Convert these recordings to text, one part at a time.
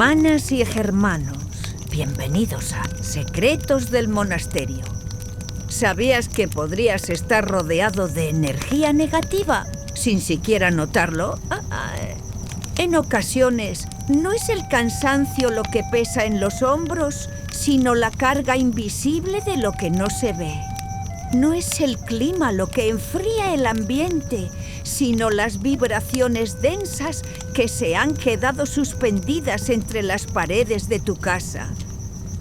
Hermanas y hermanos, bienvenidos a Secretos del Monasterio. ¿Sabías que podrías estar rodeado de energía negativa sin siquiera notarlo? En ocasiones, no es el cansancio lo que pesa en los hombros, sino la carga invisible de lo que no se ve. No es el clima lo que enfría el ambiente, sino las vibraciones densas que se han quedado suspendidas entre las paredes de tu casa.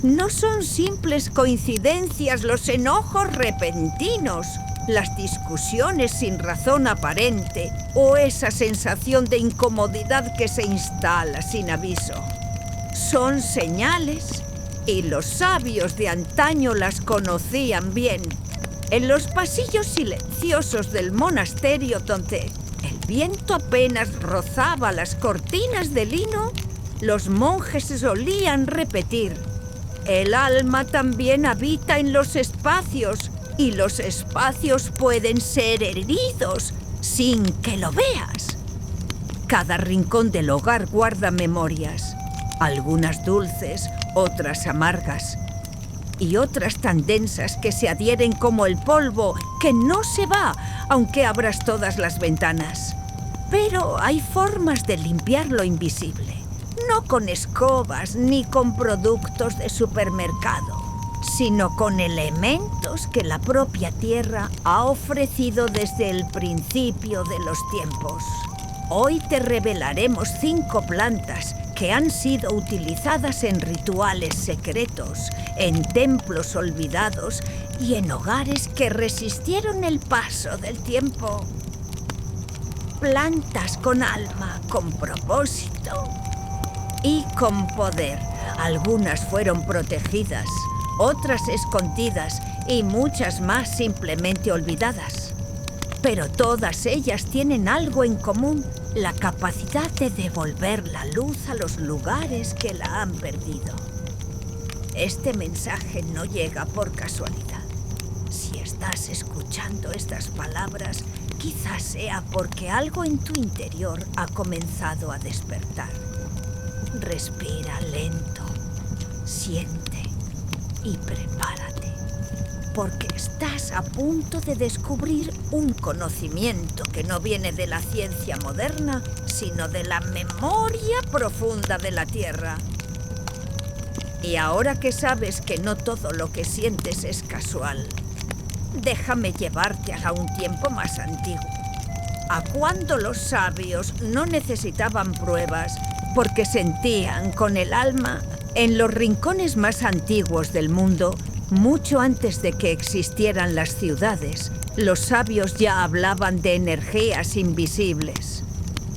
No son simples coincidencias los enojos repentinos, las discusiones sin razón aparente o esa sensación de incomodidad que se instala sin aviso. Son señales y los sabios de antaño las conocían bien. En los pasillos silenciosos del monasterio, donde el viento apenas rozaba las cortinas de lino, los monjes solían repetir: el alma también habita en los espacios y los espacios pueden ser heridos sin que lo veas. Cada rincón del hogar guarda memorias, algunas dulces, otras amargas, y otras tan densas que se adhieren como el polvo que no se va, aunque abras todas las ventanas. Pero hay formas de limpiar lo invisible, no con escobas ni con productos de supermercado, sino con elementos que la propia tierra ha ofrecido desde el principio de los tiempos. Hoy te revelaremos 5 plantas que han sido utilizadas en rituales secretos, en templos olvidados y en hogares que resistieron el paso del tiempo. Plantas con alma, con propósito y con poder. Algunas fueron protegidas, otras escondidas y muchas más simplemente olvidadas. Pero todas ellas tienen algo en común: la capacidad de devolver la luz a los lugares que la han perdido. Este mensaje no llega por casualidad. Si estás escuchando estas palabras, quizás sea porque algo en tu interior ha comenzado a despertar. Respira lento, siente y prepárate, porque estás a punto de descubrir un conocimiento que no viene de la ciencia moderna, sino de la memoria profunda de la Tierra. Y ahora que sabes que no todo lo que sientes es casual, déjame llevarte a un tiempo más antiguo, a cuando los sabios no necesitaban pruebas porque sentían con el alma. En los rincones más antiguos del mundo, mucho antes de que existieran las ciudades, los sabios ya hablaban de energías invisibles.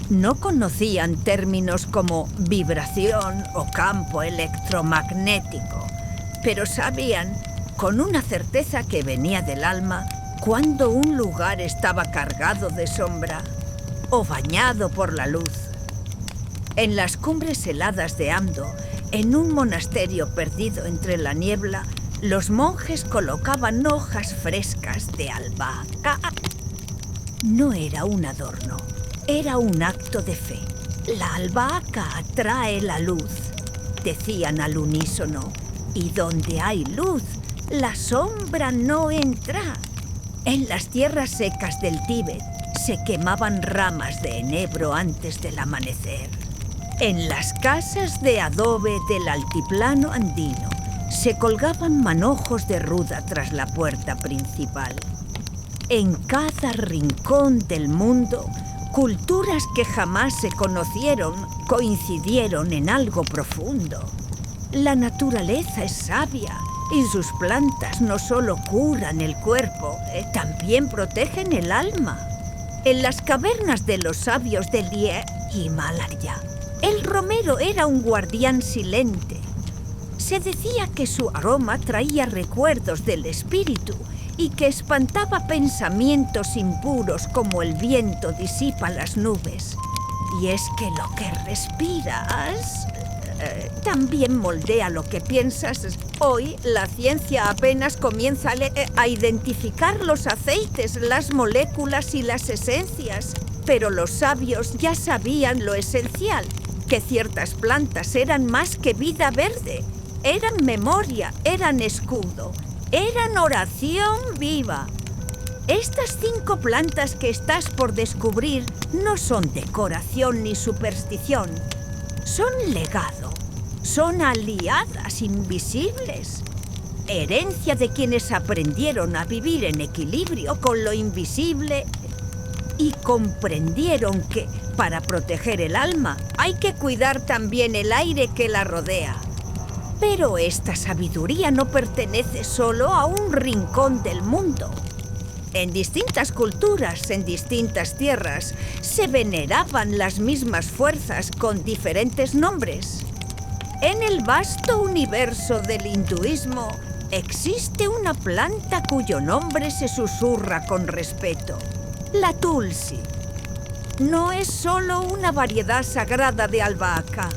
No conocían términos como vibración o campo electromagnético, pero sabían, con una certeza que venía del alma, cuando un lugar estaba cargado de sombra o bañado por la luz. En las cumbres heladas de Amdo, en un monasterio perdido entre la niebla, los monjes colocaban hojas frescas de albahaca. No era un adorno, era un acto de fe. La albahaca atrae la luz, decían al unísono, y donde hay luz, la sombra no entra. En las tierras secas del Tíbet se quemaban ramas de enebro antes del amanecer. En las casas de adobe del altiplano andino se colgaban manojos de ruda tras la puerta principal. En cada rincón del mundo, culturas que jamás se conocieron coincidieron en algo profundo. La naturaleza es sabia y sus plantas no solo curan el cuerpo, también protegen el alma. En las cavernas de los sabios del Himalaya, el romero era un guardián silente. Se decía que su aroma traía recuerdos del espíritu y que espantaba pensamientos impuros como el viento disipa las nubes. Y es que lo que respiras también moldea lo que piensas. Hoy la ciencia apenas comienza a identificar los aceites, las moléculas y las esencias, pero los sabios ya sabían lo esencial. que ciertas plantas eran más que vida verde. Eran memoria, eran escudo, eran oración viva. Estas 5 plantas que estás por descubrir no son decoración ni superstición. Son legado, son aliadas invisibles. Herencia de quienes aprendieron a vivir en equilibrio con lo invisible y comprendieron que, para proteger el alma, hay que cuidar también el aire que la rodea. Pero esta sabiduría no pertenece solo a un rincón del mundo. En distintas culturas, en distintas tierras, se veneraban las mismas fuerzas con diferentes nombres. En el vasto universo del hinduismo, existe una planta cuyo nombre se susurra con respeto: la tulsi. No es solo una variedad sagrada de albahaca.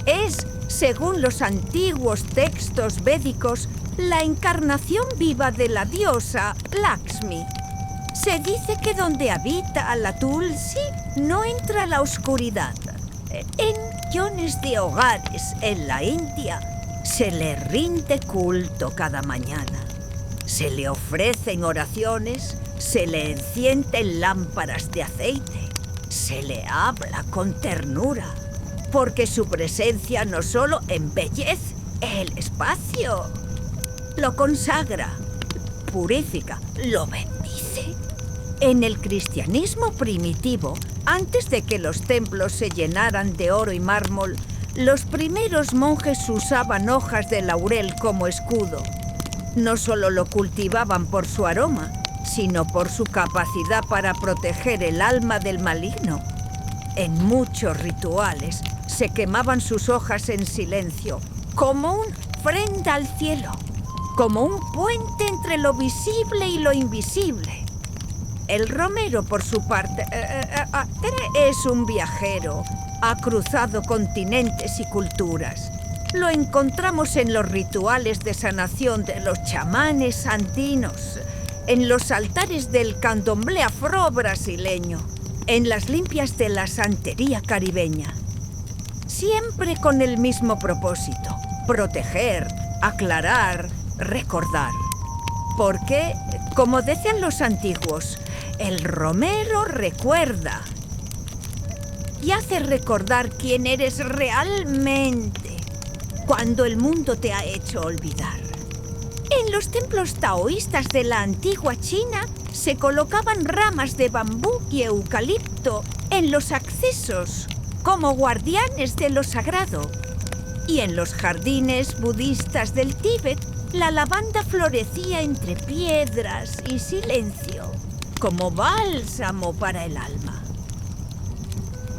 Es, según los antiguos textos védicos, la encarnación viva de la diosa Lakshmi. Se dice que donde habita la tulsi no entra la oscuridad. En millones de hogares en la India se le rinde culto cada mañana. Se le ofrecen oraciones, se le encienden lámparas de aceite, se le habla con ternura, porque su presencia no solo embellece el espacio, lo consagra, purifica, lo bendice. En el cristianismo primitivo, antes de que los templos se llenaran de oro y mármol, los primeros monjes usaban hojas de laurel como escudo. No solo lo cultivaban por su aroma, sino por su capacidad para proteger el alma del maligno. En muchos rituales se quemaban sus hojas en silencio, como una ofrenda al cielo, como un puente entre lo visible y lo invisible. El romero, por su parte, es un viajero. Ha cruzado continentes y culturas. Lo encontramos en los rituales de sanación de los chamanes andinos, en los altares del candomblé afro-brasileño, en las limpias de la santería caribeña. Siempre con el mismo propósito: proteger, aclarar, recordar. Porque, como decían los antiguos, el romero recuerda y hace recordar quién eres realmente cuando el mundo te ha hecho olvidar. En los templos taoístas de la antigua China se colocaban ramas de bambú y eucalipto en los accesos como guardianes de lo sagrado. Y en los jardines budistas del Tíbet, la lavanda florecía entre piedras y silencio, como bálsamo para el alma.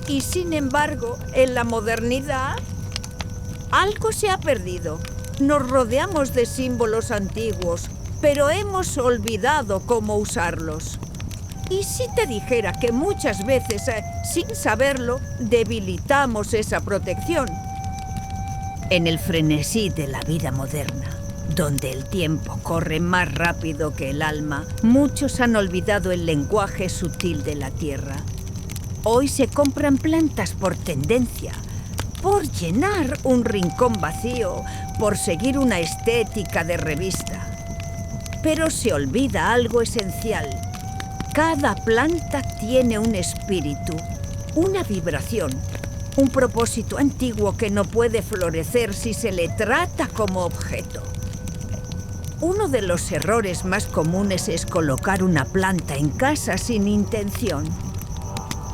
Y sin embargo, en la modernidad, algo se ha perdido. Nos rodeamos de símbolos antiguos, pero hemos olvidado cómo usarlos. Y si te dijera que muchas veces, sin saberlo, debilitamos esa protección. En el frenesí de la vida moderna, donde el tiempo corre más rápido que el alma, muchos han olvidado el lenguaje sutil de la tierra. Hoy se compran plantas por tendencia, por llenar un rincón vacío, por seguir una estética de revista. Pero se olvida algo esencial. Cada planta tiene un espíritu, una vibración, un propósito antiguo que no puede florecer si se le trata como objeto. Uno de los errores más comunes es colocar una planta en casa sin intención,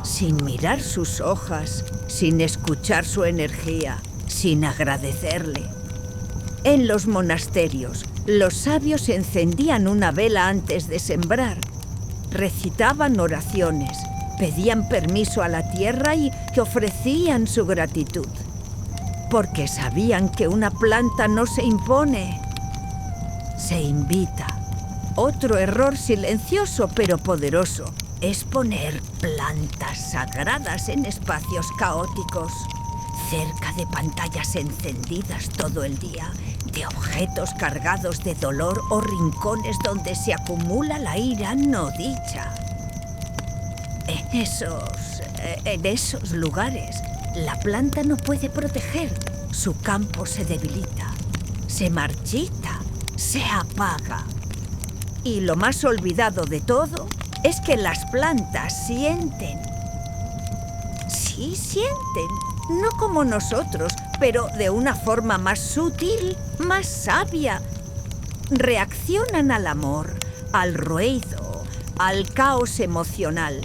sin mirar sus hojas, sin escuchar su energía, sin agradecerle. En los monasterios, los sabios encendían una vela antes de sembrar, recitaban oraciones, pedían permiso a la tierra y que ofrecían su gratitud, porque sabían que una planta no se impone, se invita. Otro error silencioso pero poderoso es poner plantas sagradas en espacios caóticos, cerca de pantallas encendidas todo el día, de objetos cargados de dolor o rincones donde se acumula la ira no dicha. En esos lugares, La planta no puede proteger. Su campo se debilita, se marchita, se apaga. Y lo más olvidado de todo es que las plantas sienten. Sí sienten, no como nosotros, pero de una forma más sutil, más sabia. Reaccionan al amor, al ruido, al caos emocional.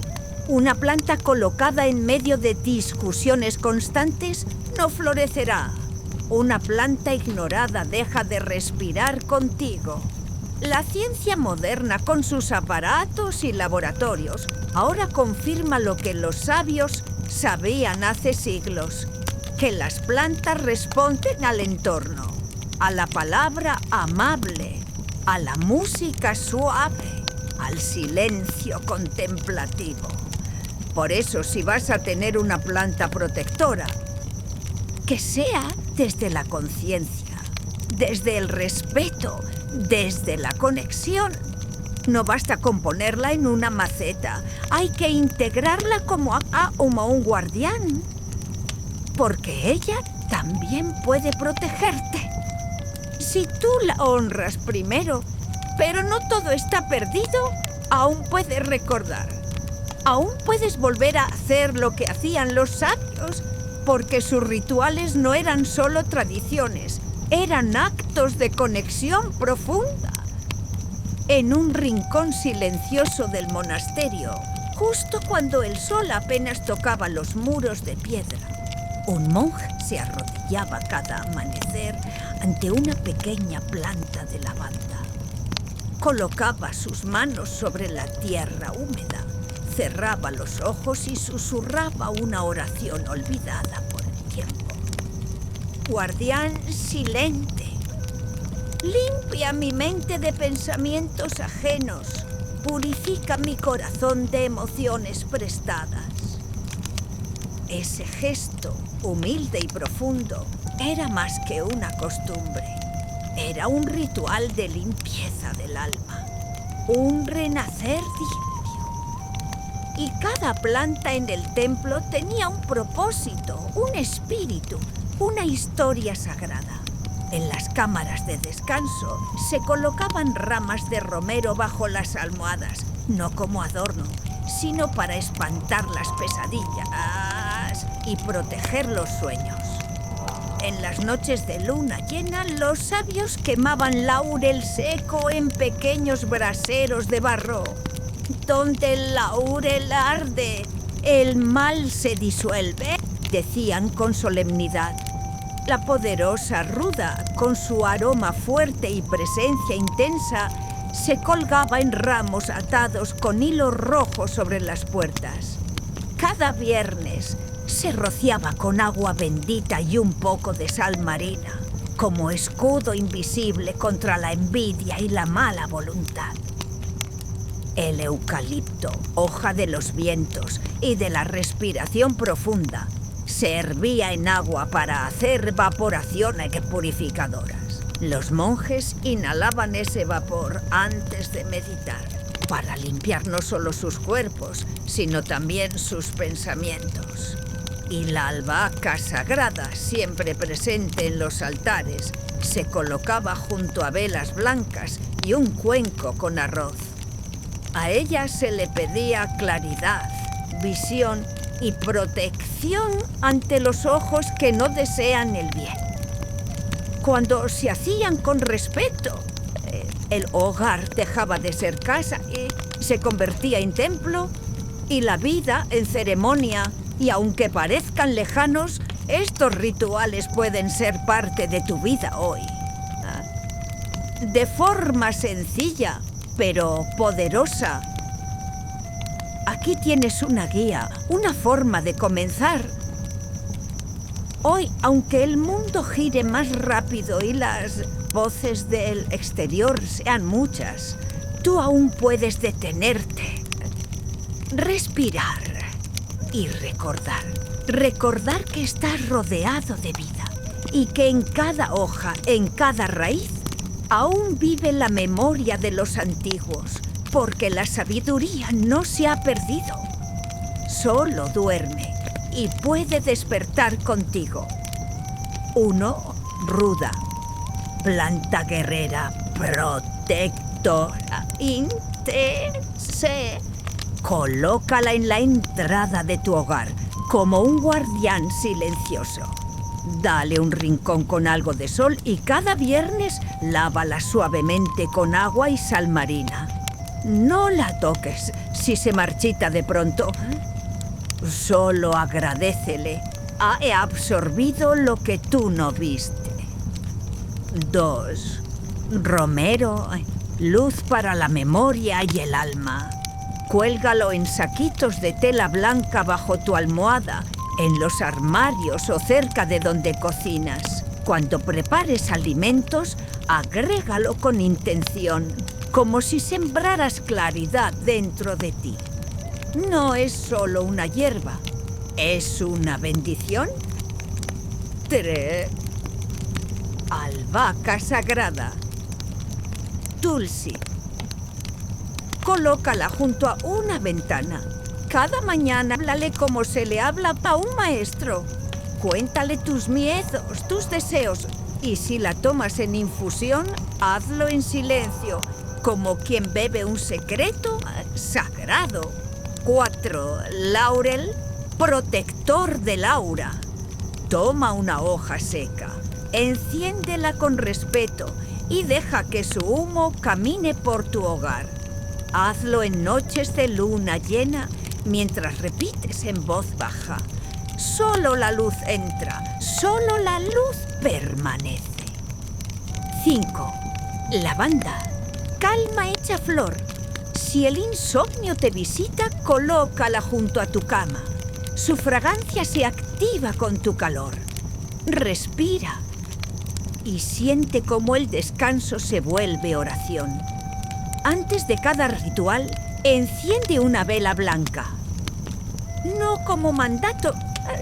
Una planta colocada en medio de discusiones constantes no florecerá. Una planta ignorada deja de respirar contigo. La ciencia moderna, con sus aparatos y laboratorios, ahora confirma lo que los sabios sabían hace siglos: que las plantas responden al entorno, a la palabra amable, a la música suave, al silencio contemplativo. Por eso, si vas a tener una planta protectora, que sea desde la conciencia, desde el respeto, desde la conexión. No basta con ponerla en una maceta, hay que integrarla como un guardián, porque ella también puede protegerte. Si tú la honras primero, pero no todo está perdido, aún puedes recordar. Aún puedes volver a hacer lo que hacían los sabios, porque sus rituales no eran solo tradiciones, eran actos de conexión profunda. En un rincón silencioso del monasterio, justo cuando el sol apenas tocaba los muros de piedra, un monje se arrodillaba cada amanecer ante una pequeña planta de lavanda. Colocaba sus manos sobre la tierra húmeda, cerraba los ojos y susurraba una oración olvidada por el tiempo. Guardián silente, limpia mi mente de pensamientos ajenos, purifica mi corazón de emociones prestadas. Ese gesto, humilde y profundo, era más que una costumbre. Era un ritual de limpieza del alma, un renacer limpio. Y cada planta en el templo tenía un propósito, un espíritu, una historia sagrada. En las cámaras de descanso se colocaban ramas de romero bajo las almohadas, no como adorno, sino para espantar las pesadillas y proteger los sueños. En las noches de luna llena, los sabios quemaban laurel seco en pequeños braseros de barro. Donde el laurel arde, el mal se disuelve, decían con solemnidad. La poderosa ruda, con su aroma fuerte y presencia intensa, se colgaba en ramos atados con hilo rojo sobre las puertas. Cada viernes se rociaba con agua bendita y un poco de sal marina, como escudo invisible contra la envidia y la mala voluntad. El eucalipto, hoja de los vientos y de la respiración profunda, se hervía en agua para hacer evaporaciones purificadoras. Los monjes inhalaban ese vapor antes de meditar, para limpiar no solo sus cuerpos, sino también sus pensamientos. Y la albahaca sagrada, siempre presente en los altares, se colocaba junto a velas blancas y un cuenco con arroz. A ella se le pedía claridad, visión y protección ante los ojos que no desean el bien. Cuando se hacían con respeto, el hogar dejaba de ser casa y se convertía en templo, y la vida en ceremonia. Y aunque parezcan lejanos, estos rituales pueden ser parte de tu vida hoy. De forma sencilla, pero poderosa. Aquí tienes una guía, una forma de comenzar. Hoy, aunque el mundo gire más rápido y las voces del exterior sean muchas, tú aún puedes detenerte, respirar y recordar. Recordar que estás rodeado de vida y que en cada hoja, en cada raíz, aún vive la memoria de los antiguos, porque la sabiduría no se ha perdido. Solo duerme y puede despertar contigo. 1. Ruda. Planta guerrera, protectora, intense. Colócala en la entrada de tu hogar, como un guardián silencioso. Dale un rincón con algo de sol y cada viernes lávala suavemente con agua y sal marina. No la toques si se marchita de pronto. Solo agradécele. Ha absorbido lo que tú no viste. 2. Romero, luz para la memoria y el alma. Cuélgalo en saquitos de tela blanca bajo tu almohada, en los armarios o cerca de donde cocinas. Cuando prepares alimentos, agrégalo con intención, como si sembraras claridad dentro de ti. No es solo una hierba, es una bendición. 3. Albahaca sagrada. Tulsi. Colócala junto a una ventana. Cada mañana háblale como se le habla a un maestro. Cuéntale tus miedos, tus deseos. Y si la tomas en infusión, hazlo en silencio, como quien bebe un secreto sagrado. 4. Laurel, protector del aura. Toma una hoja seca, enciéndela con respeto y deja que su humo camine por tu hogar. Hazlo en noches de luna llena mientras repites en voz baja. Solo la luz entra, solo la luz permanece. 5. Lavanda. Calma hecha flor. Si el insomnio te visita, colócala junto a tu cama. Su fragancia se activa con tu calor. Respira y siente cómo el descanso se vuelve oración. Antes de cada ritual, enciende una vela blanca. No como mandato,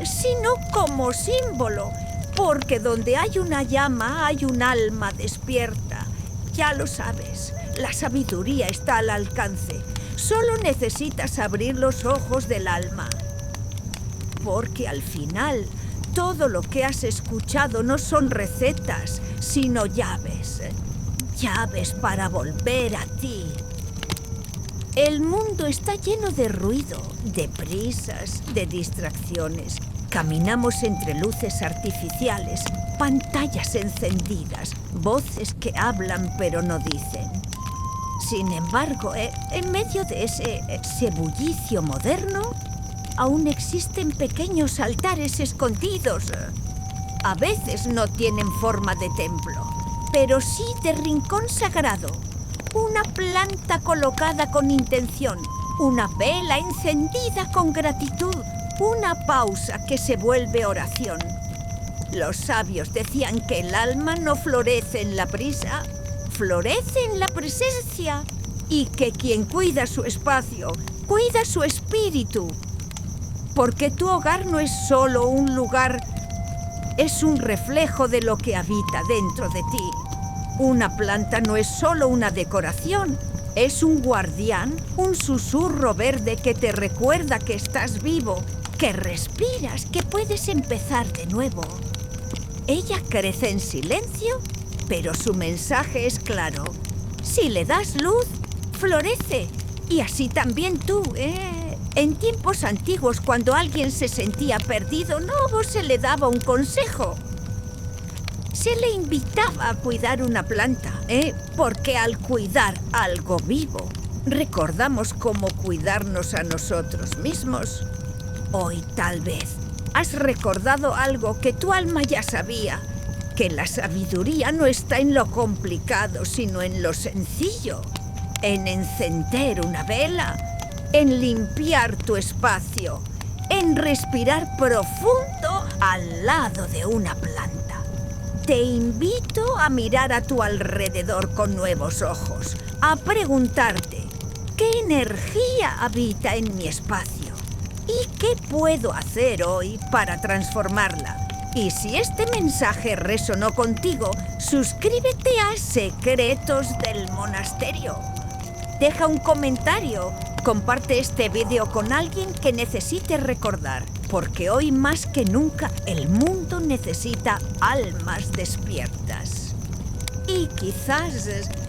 sino como símbolo, porque donde hay una llama hay un alma despierta. Ya lo sabes, la sabiduría está al alcance. Solo necesitas abrir los ojos del alma. Porque al final, todo lo que has escuchado no son recetas, sino llaves. Llaves para volver a ti. El mundo está lleno de ruido, de prisas, de distracciones. Caminamos entre luces artificiales, pantallas encendidas, voces que hablan pero no dicen. Sin embargo, en medio de ese bullicio moderno, aún existen pequeños altares escondidos. A veces no tienen forma de templo, pero sí de rincón sagrado. Una planta colocada con intención, una vela encendida con gratitud, una pausa que se vuelve oración. Los sabios decían que el alma no florece en la prisa, florece en la presencia, y que quien cuida su espacio, cuida su espíritu. Porque tu hogar no es solo un lugar, es un reflejo de lo que habita dentro de ti. Una planta no es solo una decoración, es un guardián, un susurro verde que te recuerda que estás vivo, que respiras, que puedes empezar de nuevo. Ella crece en silencio, pero su mensaje es claro. Si le das luz, florece. Y así también tú, En tiempos antiguos, cuando alguien se sentía perdido, no se le daba un consejo. Se le invitaba a cuidar una planta, porque al cuidar algo vivo, recordamos cómo cuidarnos a nosotros mismos. Hoy, tal vez, has recordado algo que tu alma ya sabía, que la sabiduría no está en lo complicado, sino en lo sencillo, en encender una vela, en limpiar tu espacio, en respirar profundo al lado de una planta. Te invito a mirar a tu alrededor con nuevos ojos, a preguntarte, ¿qué energía habita en mi espacio? ¿Y qué puedo hacer hoy para transformarla? Y si este mensaje resonó contigo, suscríbete a Secretos del Monasterio. Deja un comentario Comparte este vídeo con alguien que necesite recordar, porque hoy más que nunca el mundo necesita almas despiertas. Y quizás